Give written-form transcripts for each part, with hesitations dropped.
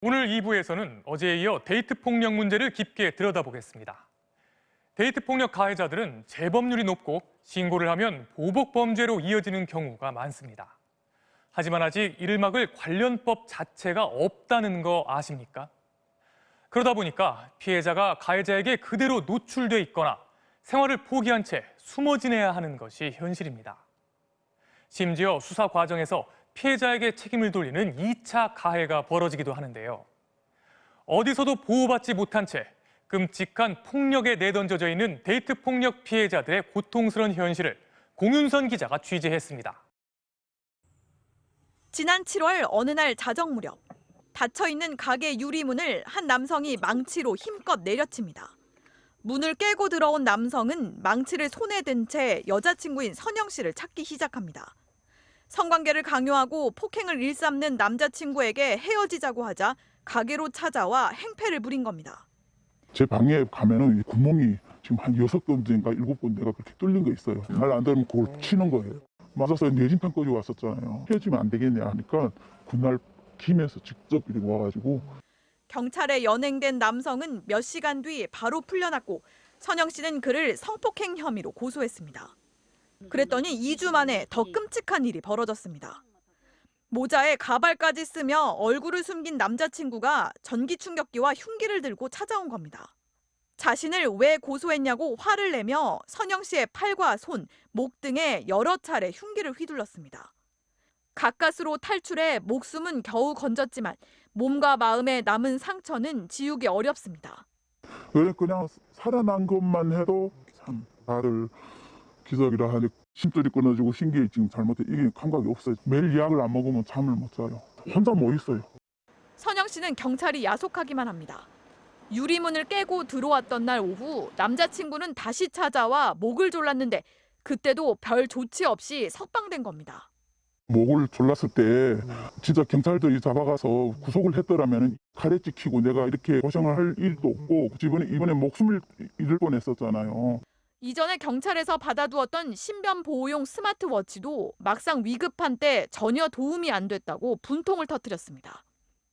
오늘 2부에서는 어제에 이어 데이트 폭력 문제를 깊게 들여다보겠습니다. 데이트 폭력 가해자들은 재범률이 높고 신고를 하면 보복 범죄로 이어지는 경우가 많습니다. 하지만 아직 이를 막을 관련법 자체가 없다는 거 아십니까? 그러다 보니까 피해자가 가해자에게 그대로 노출돼 있거나 생활을 포기한 채 숨어 지내야 하는 것이 현실입니다. 심지어 수사 과정에서 피해자에게 책임을 돌리는 2차 가해가 벌어지기도 하는데요. 어디서도 보호받지 못한 채 끔찍한 폭력에 내던져져 있는 데이트 폭력 피해자들의 고통스러운 현실을 공윤선 기자가 취재했습니다. 지난 7월 어느 날 자정 무렵 닫혀있는 가게 유리문을 한 남성이 망치로 힘껏 내려칩니다. 문을 깨고 들어온 남성은 망치를 손에 든 채 여자친구인 선영 씨를 찾기 시작합니다. 성관계를 강요하고 폭행을 일삼는 남자친구에게 헤어지자고 하자 가게로 찾아와 행패를 부린 겁니다. 제 방에 가면은 구멍이 지금 한 6군데인가 7군데가 그렇게 뚫린 거 있어요. 말 안 들으면 그걸 치는 거예요. 맞아서 뇌진탕까지 왔었잖아요. 헤어지면 안 되겠냐 하니까 그날 김에서 직접 이렇게 와가지고. 경찰에 연행된 남성은 몇 시간 뒤 바로 풀려났고 선영 씨는 그를 성폭행 혐의로 고소했습니다. 그랬더니 2주 만에 더 끔찍한 일이 벌어졌습니다. 모자에 가발까지 쓰며 얼굴을 숨긴 남자친구가 전기 충격기와 흉기를 들고 찾아온 겁니다. 자신을 왜 고소했냐고 화를 내며 선영 씨의 팔과 손, 목 등에 여러 차례 흉기를 휘둘렀습니다. 가까스로 탈출해 목숨은 겨우 건졌지만 몸과 마음에 남은 상처는 지우기 어렵습니다. 그냥 살아난 것만 해도 참 나를 기적이라 하니 심줄이 끊어지고 신경이 지금 잘못돼 이게 감각이 없어요. 매일 약을 안 먹으면 잠을 못 자요. 혼자 못 있어요. 선영 씨는 경찰이 야속하기만 합니다. 유리문을 깨고 들어왔던 날 오후 남자친구는 다시 찾아와 목을 졸랐는데 그때도 별 조치 없이 석방된 겁니다. 목을 졸랐을 때 진짜 경찰들이 잡아가서 구속을 했더라면 칼에 찍히고 내가 이렇게 고생을 할 일도 없고 이번에 목숨을 잃을 뻔했었잖아요. 이전에 경찰에서 받아두었던 신변 보호용 스마트워치도 막상 위급한 때 전혀 도움이 안 됐다고 분통을 터뜨렸습니다.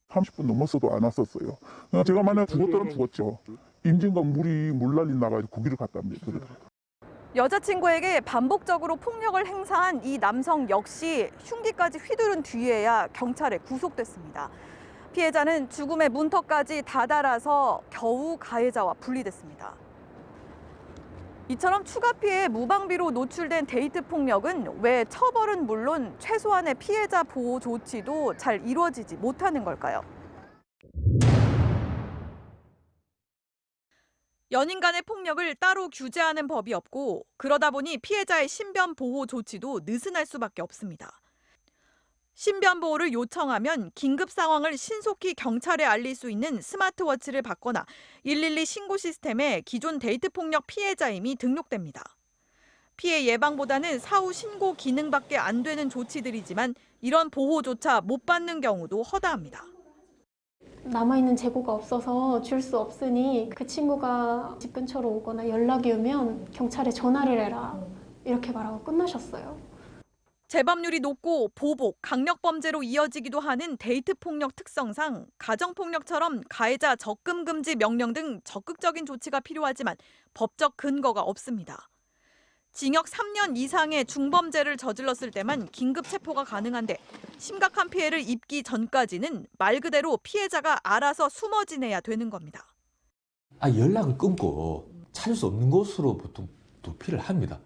30분 넘었어도 안 왔었어요. 제가 만약 죽었더라면 죽었죠. 인진과 물 날린 나가지고 고기를 갖다 합니다. 여자친구에게 반복적으로 폭력을 행사한 이 남성 역시 흉기까지 휘두른 뒤에야 경찰에 구속됐습니다. 피해자는 죽음의 문턱까지 다다라서 겨우 가해자와 분리됐습니다. 이처럼 추가 피해에 무방비로 노출된 데이트 폭력은 왜 처벌은 물론 최소한의 피해자 보호 조치도 잘 이루어지지 못하는 걸까요? 연인 간의 폭력을 따로 규제하는 법이 없고 그러다 보니 피해자의 신변 보호 조치도 느슨할 수밖에 없습니다. 신변 보호를 요청하면 긴급 상황을 신속히 경찰에 알릴 수 있는 스마트워치를 받거나 112 신고 시스템에 기존 데이트 폭력 피해자임이 등록됩니다. 피해 예방보다는 사후 신고 기능밖에 안 되는 조치들이지만 이런 보호조차 못 받는 경우도 허다합니다. 남아있는 재고가 없어서 줄 수 없으니 그 친구가 집 근처로 오거나 연락이 오면 경찰에 전화를 해라 이렇게 말하고 끝나셨어요. 재범률이 높고 보복, 강력범죄로 이어지기도 하는 데이트 폭력 특성상 가정폭력처럼 가해자 접근 금지 명령 등 적극적인 조치가 필요하지만 법적 근거가 없습니다. 징역 3년 이상의 중범죄를 저질렀을 때만 긴급 체포가 가능한데 심각한 피해를 입기 전까지는 말 그대로 피해자가 알아서 숨어 지내야 되는 겁니다. 연락을 끊고 찾을 수 없는 곳으로 보통 도피를 합니다.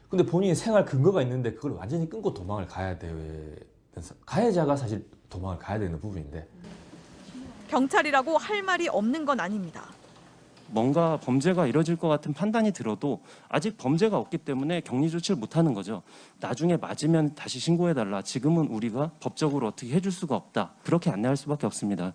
근데 본인이 생활 근거가 있는데 그걸 완전히 끊고 도망을 가야 되는 가해자가 사실 도망을 가야 되는 부분인데 경찰이라고 할 말이 없는 건 아닙니다. 뭔가 범죄가 이뤄질 것 같은 판단이 들어도 아직 범죄가 없기 때문에 격리 조치를 못하는 거죠. 나중에 맞으면 다시 신고해달라. 지금은 우리가 법적으로 어떻게 해줄 수가 없다. 그렇게 안내할 수밖에 없습니다.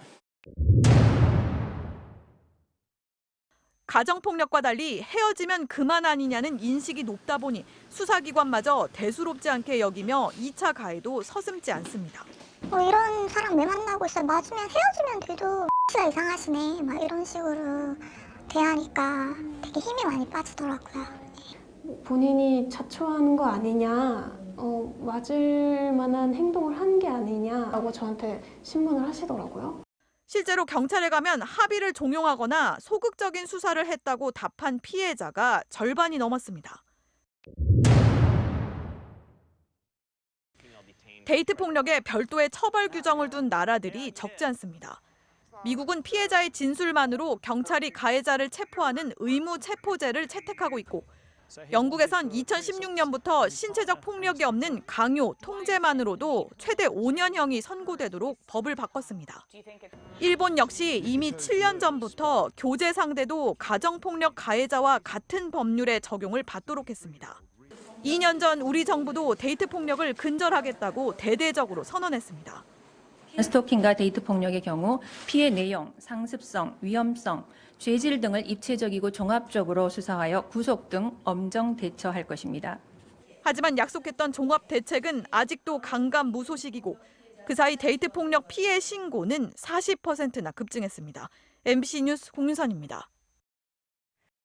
가정폭력과 달리 헤어지면 그만 아니냐는 인식이 높다 보니 수사기관마저 대수롭지 않게 여기며 2차 가해도 서슴지 않습니다. 이런 사람 왜 만나고 있어? 맞으면 헤어지면 돼도 X가 이상하시네. 막 이런 식으로 대하니까 되게 힘이 많이 빠지더라고요. 본인이 자초하는 거 아니냐, 맞을 만한 행동을 한 게 아니냐라고 저한테 신문을 하시더라고요. 실제로 경찰에 가면 합의를 종용하거나 소극적인 수사를 했다고 답한 피해자가 절반이 넘었습니다. 데이트 폭력에 별도의 처벌 규정을 둔 나라들이 적지 않습니다. 미국은 피해자의 진술만으로 경찰이 가해자를 체포하는 의무 체포제를 채택하고 있고, 영국에선 2016년부터 신체적 폭력이 없는 강요, 통제만으로도 최대 5년형이 선고되도록 법을 바꿨습니다. 일본 역시 이미 7년 전부터 교제 상대도 가정폭력 가해자와 같은 법률의 적용을 받도록 했습니다. 2년 전 우리 정부도 데이트 폭력을 근절하겠다고 대대적으로 선언했습니다. 스토킹과 데이트 폭력의 경우 피해 내용, 상습성, 위험성, 죄질 등을 입체적이고 종합적으로 수사하여 구속 등 엄정 대처할 것입니다. 하지만 약속했던 종합 대책은 아직도 강감무소식이고, 그 사이 데이트 폭력 피해 신고는 40%나 급증했습니다. MBC 뉴스 공윤선입니다.